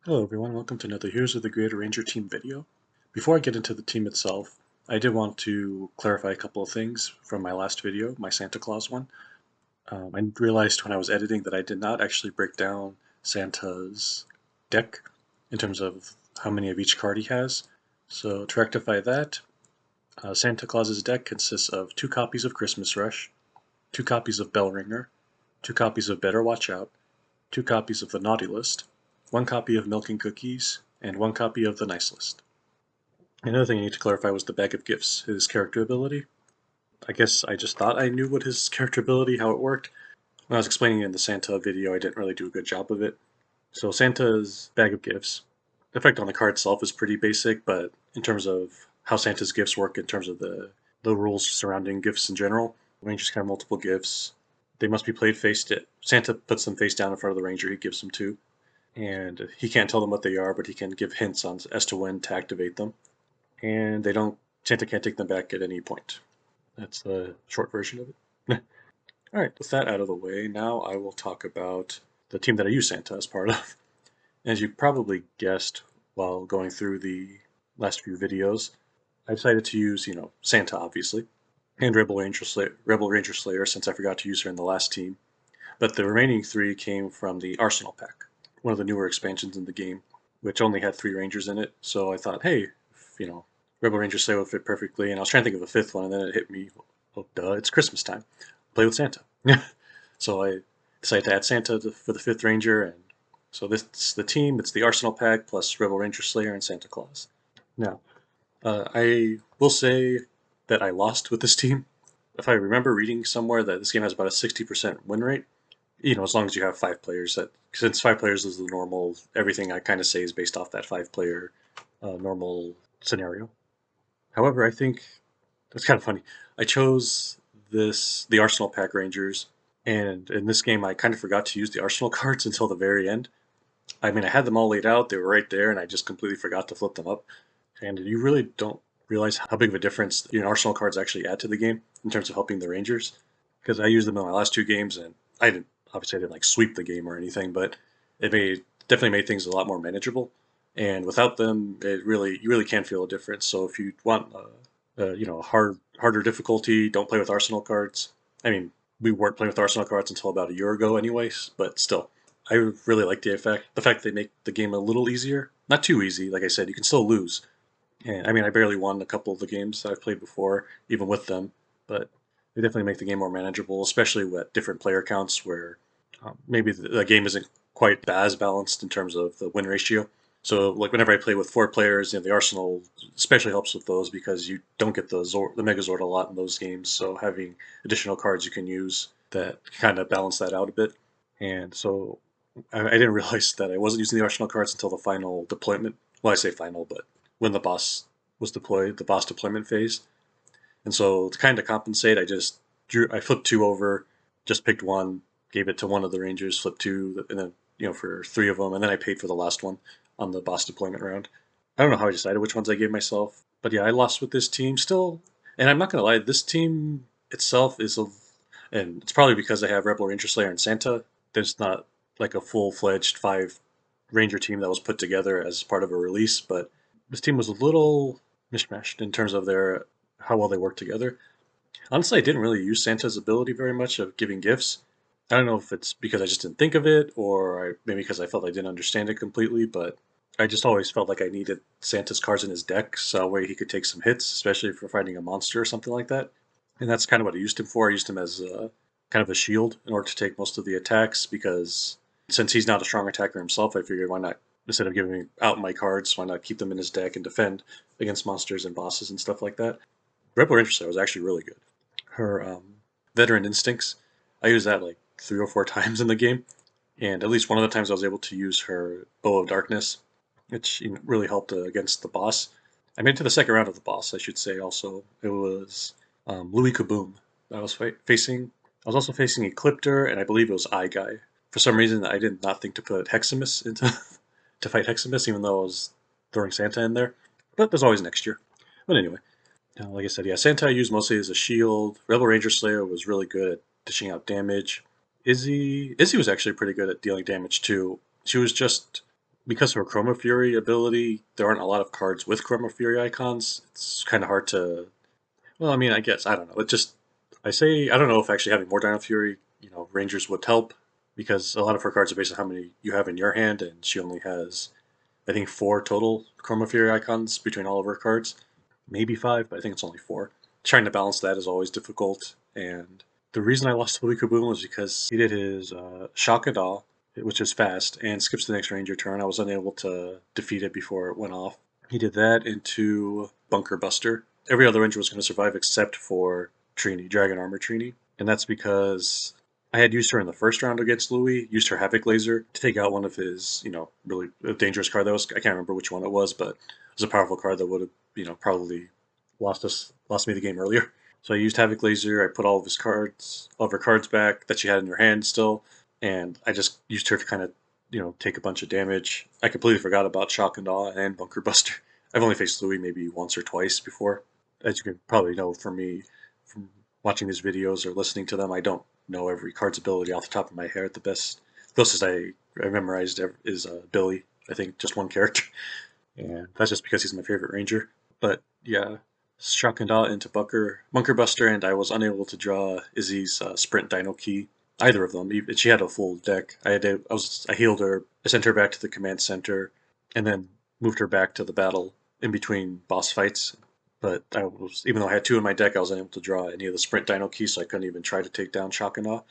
Hello everyone, welcome to another Heroes of the Greater Ranger Team video. Before I get into the team itself, I did want to clarify a couple of things from my last video, my Santa Claus one. I realized when I was editing that I did not actually break down Santa's deck in terms of how many of each card he has. So to rectify that, Santa Claus's deck consists of 2 copies of Christmas Rush, 2 copies of Bell Ringer, 2 copies of Better Watch Out, 2 copies of the Naughty List, 1 copy of Milk and Cookies, and 1 copy of the Nice List. Another thing I need to clarify was the Bag of Gifts, his character ability. I guess I just thought I knew what his character ability, how it worked. When I was explaining it in the Santa video, I didn't really do a good job of it. So Santa's Bag of Gifts, the effect on the card itself is pretty basic, but in terms of how Santa's gifts work, in terms of the rules surrounding gifts in general, Rangers can have multiple gifts. They must be played face down. Santa puts them face down in front of the Ranger he gives them to, and he can't tell them what they are, but he can give hints on as to when to activate them. And they don't Santa can't take them back at any point. That's the short version of it. All right, with that out of the way, now I will talk about the team that I use Santa as part of. As you probably guessed while going through the last few videos, I decided to use, Santa obviously, and Rebel Ranger Slayer since I forgot to use her in the last team. But the remaining 3 came from the Arsenal pack, one of the newer expansions in the game, which only had 3 Rangers in it. So I thought, hey, Rebel Ranger Slayer would fit perfectly. And I was trying to think of a 5th one, and then it hit me, oh, duh, it's Christmas time. Play with Santa. So I decided to add Santa for the 5th Ranger, and so this is the team. It's the Arsenal pack plus Rebel Ranger Slayer and Santa Claus. Now, I will say that I lost with this team. If I remember reading somewhere that this game has about a 60% win rate, as long as you have 5 players. That since 5 players is the normal, everything I kind of say is based off that 5 player normal scenario. However, I think that's kind of funny. I chose the Arsenal Pack Rangers, and in this game I kind of forgot to use the Arsenal cards until the very end. I mean, I had them all laid out; they were right there, and I just completely forgot to flip them up. And you really don't realize how big of a difference Arsenal cards actually add to the game in terms of helping the Rangers. Because I used them in my last 2 games, and I didn't like sweep the game or anything, but definitely made things a lot more manageable. And without them, you really can feel a difference. So if you want harder difficulty, don't play with Arsenal cards. I mean, we weren't playing with Arsenal cards until about a year ago, anyways. But still, I really like the fact they make the game a little easier. Not too easy, like I said. You can still lose, and I mean, I barely won a couple of the games that I've played before, even with them. But they definitely make the game more manageable, especially with different player counts where maybe the game isn't quite as balanced in terms of the win ratio. So, like whenever I play with 4 players, the Arsenal especially helps with those because you don't get the Megazord a lot in those games. So having additional cards you can use that kind of balance that out a bit. And so I didn't realize that I wasn't using the Arsenal cards until the final deployment. Well, I say final, but when the boss was deployed, the boss deployment phase. And so to kind of compensate, I flipped 2 over, just picked 1, gave it to one of the Rangers, flipped 2, and then for 3 of them, and then I paid for the last one on the boss deployment round. I don't know how I decided which ones I gave myself, but yeah, I lost with this team still. And I'm not gonna lie, this team itself and it's probably because I have Rebel Ranger Slayer and Santa. There's not like a full-fledged 5 Ranger team that was put together as part of a release, but this team was a little mishmashed in terms of their how well they work together. Honestly, I didn't really use Santa's ability very much of giving gifts. I don't know if it's because I just didn't think of it, or maybe because I felt I didn't understand it completely, but I just always felt like I needed Santa's cards in his deck so that way he could take some hits, especially for fighting a monster or something like that. And that's kind of what I used him for. I used him as kind of a shield in order to take most of the attacks because since he's not a strong attacker himself, I figured why not, instead of giving out my cards, why not keep them in his deck and defend against monsters and bosses and stuff like that. Rebel Interstellar was actually really good. Her Veteran Instincts, I used that like 3 or 4 times in the game, and at least one of the times I was able to use her Bow of Darkness, which really helped against the boss. I made it to the second round of the boss, I should say. Also, it was Louis Kaboom that I was facing. I was also facing Ecliptor, and I believe it was Eye Guy. For some reason, I did not think to put Heximus into to fight Heximus, even though I was throwing Santa in there. But there's always next year. But anyway, like I said, yeah, Santa I used mostly as a shield. Rebel Ranger Slayer was really good at dishing out damage. Izzy was actually pretty good at dealing damage too. She was just Because of her Chroma Fury ability, there aren't a lot of cards with Chroma Fury icons. It's kind of hard to. Well, I mean, I guess I don't know. It just I don't know if actually having more Dino Fury, Rangers would help because a lot of her cards are based on how many you have in your hand, and she only has I think four total Chroma Fury icons between all of her cards, maybe five, but I think it's only four. Trying to balance that is always difficult, and the reason I lost to Louis Kaboom was because he did his Shock and Awe, which is fast, and skips the next Ranger turn. I was unable to defeat it before it went off. He did that into Bunker Buster. Every other Ranger was going to survive except for Trini, Dragon Armor Trini, and that's because I had used her in the first round against Louis, used her Havoc Laser to take out one of his, really dangerous card that was, I can't remember which one it was, but it was a powerful card that would have, probably lost me the game earlier. So I used Havoc Laser, I put all of her cards back that she had in her hand still, and I just used her to kind of, take a bunch of damage. I completely forgot about Shock and Awe and Bunker Buster. I've only faced Louis maybe once or twice before. As you can probably know from me, from watching these videos or listening to them, I don't know every card's ability off the top of my head. Closest I memorized is Billy. I think just one character, and that's just because he's my favorite ranger. But yeah, Shock and Awe into Bunker Buster, and I was unable to draw Izzy's Sprint Dino Key. Either of them. She had a full deck. I healed her. I sent her back to the command center, and then moved her back to the battle in between boss fights. But even though I had two in my deck, I was unable to draw any of the Sprint Dino Keys, so I couldn't even try to take down Shock and Awe.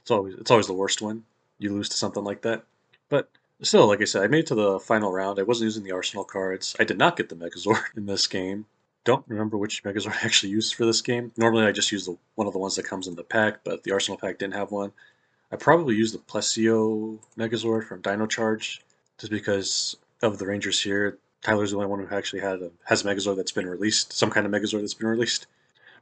It's always the worst one. You lose to something like that. But still, like I said, I made it to the final round. I wasn't using the Arsenal cards. I did not get the Megazord in this game. Don't remember which Megazord I actually used for this game. Normally, I just use one of the ones that comes in the pack, but the Arsenal pack didn't have one. I probably used the Plesio Megazord from Dino Charge, just because of the Rangers here. Tyler's the only one who actually has a Megazord that's been released, some kind of Megazord that's been released.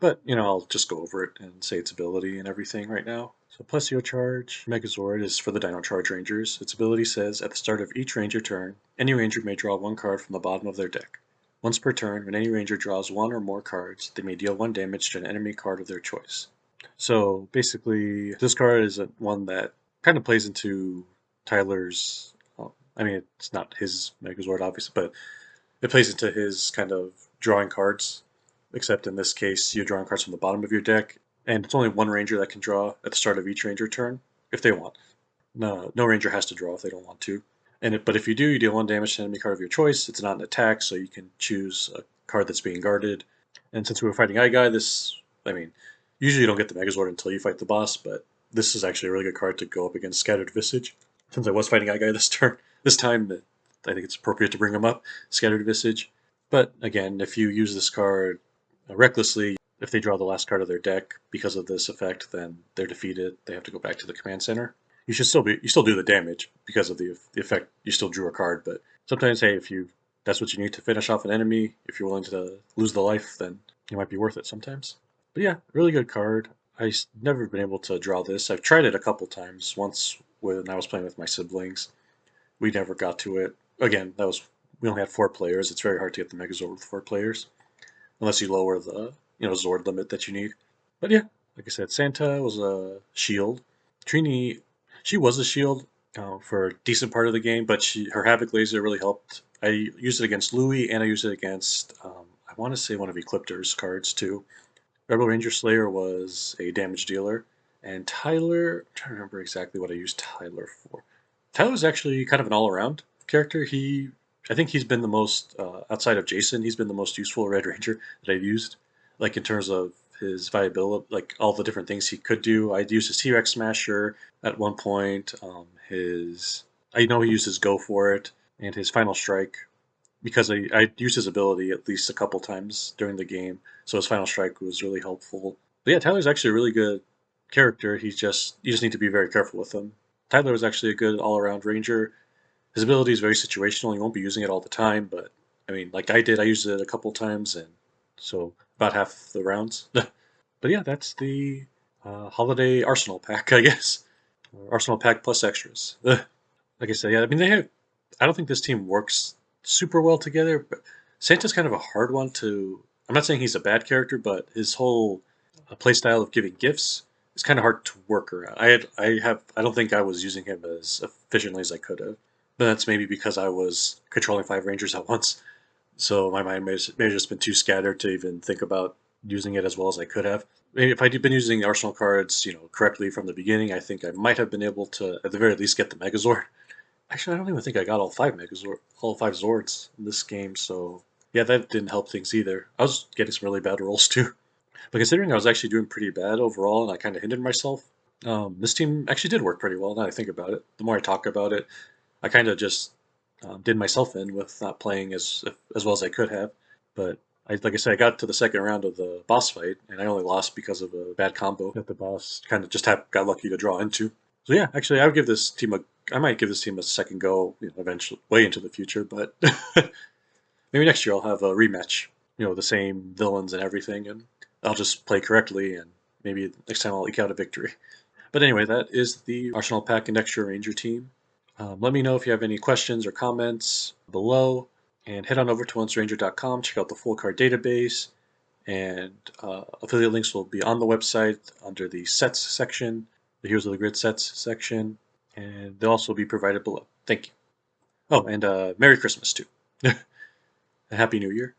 But, I'll just go over it and say its ability and everything right now. So Plesio Charge Megazord is for the Dino Charge Rangers. Its ability says, at the start of each Ranger turn, any Ranger may draw one card from the bottom of their deck. Once per turn, when any Ranger draws one or more cards, they may deal one damage to an enemy card of their choice. So basically, this card is one that kind of plays into Tyler's. I mean, it's not his Megazord, obviously, but it plays into his kind of drawing cards. Except in this case, you're drawing cards from the bottom of your deck, and it's only one Ranger that can draw at the start of each Ranger turn if they want. No Ranger has to draw if they don't want to. But if you do, you deal one damage to an enemy card of your choice. It's not an attack, so you can choose a card that's being guarded. And since we were fighting Guy, I mean, usually you don't get the Megazord until you fight the boss, but this is actually a really good card to go up against Scattered Visage. Since I was fighting Guy this time, I think it's appropriate to bring him up, Scattered Visage. But again, if you use this card recklessly, if they draw the last card of their deck because of this effect, then they're defeated. They have to go back to the command center. You still do the damage because of the effect. You still drew a card, but sometimes, hey, if you that's what you need to finish off an enemy, if you're willing to lose the life, then it might be worth it sometimes. But yeah, really good card. I've never been able to draw this. I've tried it a couple times. Once when I was playing with my siblings, we never got to it. Again, we only had 4 players. It's very hard to get the Megazord with 4 players unless you lower the Zord limit that you need. But yeah, like I said, Santa was a shield. Trini, she was a shield for a decent part of the game, but her Havoc Laser really helped. I used it against Louis, and I used it against I want to say one of Ecliptor's cards too. Rebel Ranger Slayer was a damage dealer, and Tyler, I'm trying to remember exactly what I used Tyler for. Tyler's actually kind of an all-around character. I think he's been the most, outside of Jason, he's been the most useful Red Ranger that I've used. Like in terms of his viability, like all the different things he could do. I'd use his T-Rex Smasher at one point. I know he uses Go for it, and his Final Strike because I used his ability at least a couple times during the game, so his final strike was really helpful. But yeah, Tyler's actually a really good character. You just need to be very careful with him. Tyler is actually a good all around ranger. His ability is very situational. You won't be using it all the time, but I mean, like I did, I used it a couple times, and so about half the rounds. But yeah, that's the holiday Arsenal pack, I guess. Arsenal pack plus extras. Like I said, yeah, I mean I don't think this team works super well together, but Santa's kind of a hard one to. I'm not saying he's a bad character, but his whole play style of giving gifts is kind of hard to work around. I don't think I was using him as efficiently as I could have. But that's maybe because I was controlling 5 Rangers at once. So my mind may have just been too scattered to even think about using it as well as I could have. Maybe if I'd been using the Arsenal cards, correctly from the beginning, I think I might have been able to, at the very least, get the Megazord. Actually, I don't even think I got all 5 Zords in this game. So yeah, that didn't help things either. I was getting some really bad rolls too. But considering I was actually doing pretty bad overall, and I kind of hindered myself, this team actually did work pretty well. Now that I think about it, the more I talk about it, I kind of just did myself in with not playing as well as I could have. But like I said, I got to the second round of the boss fight, and I only lost because of a bad combo that the boss kind of just got lucky to draw into. So yeah, actually, I might give this team a second go, eventually, way into the future. But maybe next year I'll have a rematch. The same villains and everything, and I'll just play correctly, and maybe next time I'll eke out a victory. But anyway, that is the Arsenal Pack and Extra Ranger team. Let me know if you have any questions or comments below, and head on over to OnceRanger.com, check out the full card database, and affiliate links will be on the website under the sets section, the Heroes of the Grid sets section, and they'll also be provided below. Thank you. Oh, and Merry Christmas too. And Happy New Year.